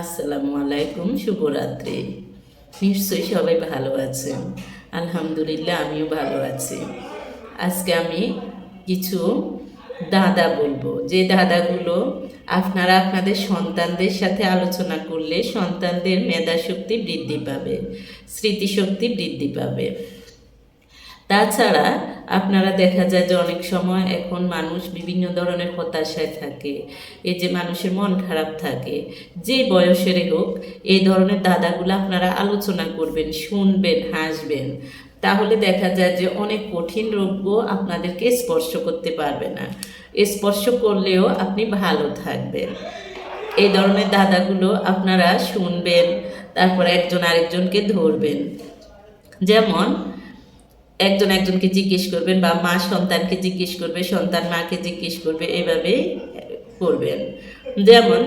আসসালামু আলাইকুম, শুভরাত্রি। নিশ্চয়ই সবাই ভালো আছেন। আলহামদুলিল্লাহ, আমিও ভালো আছি। আজকে আমি কিছু ধাঁধা বলবো, যে ধাঁধাগুলো আপনারা আপনাদের সন্তানদের সাথে আলোচনা করলে সন্তানদের মেধাশক্তি বৃদ্ধি পাবে, স্মৃতিশক্তি বৃদ্ধি পাবে। তাছাড়া আপনারা দেখা যায় যে অনেক সময় এখন মানুষ বিভিন্ন ধরনের হতাশায় থাকে, এই যে মানুষের মন খারাপ থাকে, যে বয়সেরই হোক, এই ধরনের ধাঁধাগুলো আপনারা আলোচনা করবেন, শুনবেন, হাসবেন। তাহলে দেখা যায় যে অনেক কঠিন রোগও আপনাদেরকে স্পর্শ করতে পারবে না, স্পর্শ করলেও আপনি ভালো থাকবেন। এই ধরনের ধাঁধাগুলো আপনারা শুনবেন, তারপর একজন আরেকজনকে ধরবেন। যেমন একজন একজনকে জিজ্ঞেস করবেন, বা মা সন্তানকে জিজ্ঞেস করবে, সন্তান মাকে জিজ্ঞেস করবে, এভাবেই করবেন। যেমন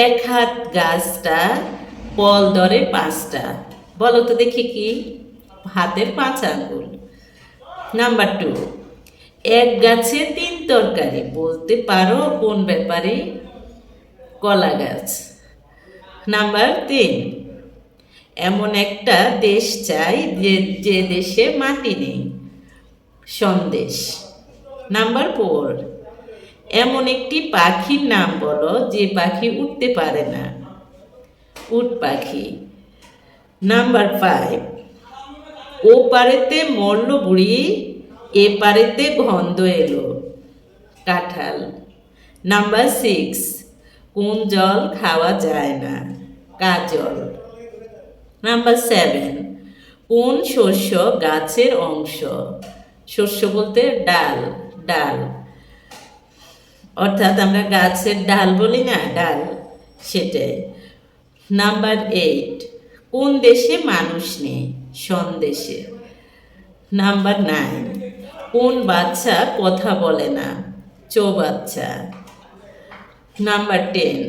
এক হাত গাছটা, ফল ধরে পাঁচটা। বলো তো দেখি কি? হাতের 5 আঙ্গুল। নাম্বার 2, এক গাছে 3 তরকারি। বলতে পারো কোন ব্যাপারে? কলা গাছ। নাম্বার 3, এমন একটা দেশ চাই যে দেশে মাটি নেই। সন্দেশ। নাম্বার 4, এমন একটি পাখির নাম বলো যে পাখি উঠতে পারে না। উট পাখি। নাম্বার 5, ও পারেতে মরল বুড়ি, এ পারেতে গন্ধ এলো। কাঁঠাল। নাম্বার 6, কোন জল খাওয়া যায় না? কাজল। নাম্বার 7, কোন শস্য গাছের অংশ? শস্য বলতে ডাল, ডাল। অর্থাৎ আমরা গাছের ডাল বলি না, ডাল, সেটাই। নাম্বার 8, কোন দেশে মানুষ নেই? সন্দেশে। নাম্বার 9, কোন বাচ্চা কথা বলে না? চৌবাচ্চা। নাম্বার 10,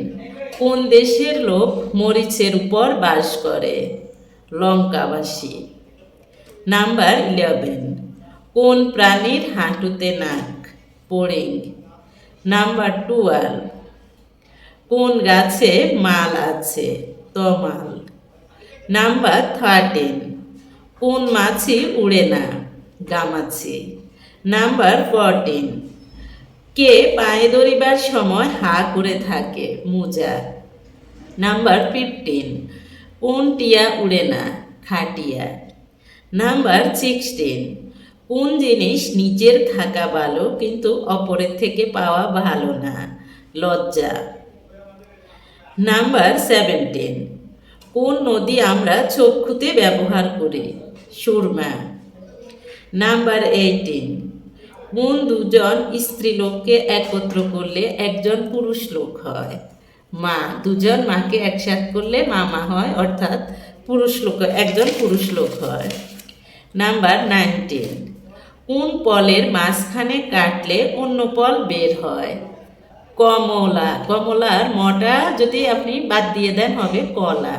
কোন দেশের লোক মরিচের উপর বাস করে? লঙ্কাবাসী। নাম্বার 11, কোন প্রাণীর হাঁটুতে নাক? ফড়িং। নাম্বার 12, কোন গাছে মাল আছে? তমাল। নাম্বার 13, কোন মাছি উড়ে না? গামাছি। নাম্বার 14, কে পায়ে ধরিবার সময় হা করে থাকে? মোজা। নাম্বার 15, কোন টিয়া উড়ে না? খাটিয়া। নাম্বার 16, কোন জিনিস নিজের থাকা ভালো কিন্তু অপরের থেকে পাওয়া ভালো না? লজ্জা। নাম্বার 17, কোন নদী আমরা চক্ষুতে ব্যবহার করি? সুরমা। নাম্বার 18, কোন দুজন স্ত্রীলোককে একত্র করলে একজন পুরুষ লোক হয়? মা। দুজন মাকে একসাথে করলে মামা হয়, অর্থাৎ পুরুষ লোক, একজন পুরুষ লোক হয়। নাম্বার 19, কোন ফলের মাঝখানে কাটলে অন্য ফল বের হয়? কমলা। কমলার মটা যদি আপনি বাদ দিয়ে দেন হবে কলা।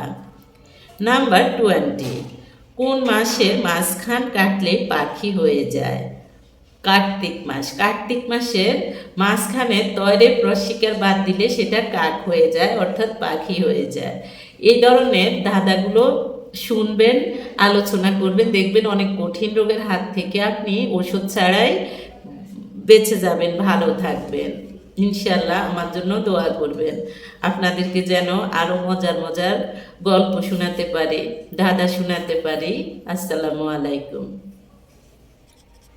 নাম্বার 20, কোন মাসের মাঝখান কাটলে পাখি হয়ে যায়? কার্তিক মাস। কার্তিক মাসের মাঝখানে তয়রে প্রশিকার বাদ দিলে সেটা কাক হয়ে যায়, অর্থাৎ পাখি হয়ে যায়। এই ধরনের ধাঁধাগুলো শুনবেন, আলোচনা করবেন, দেখবেন অনেক কঠিন রোগের হাত থেকে আপনি ওষুধ ছাড়াই বেঁচে যাবেন, ভালো থাকবেন। ইনশাল্লাহ আমার জন্য দোয়া করবেন, আপনাদেরকে যেন আরও মজার মজার গল্প শোনাতে পারি, ধাঁধা শোনাতে পারি। আসসালামু আলাইকুম।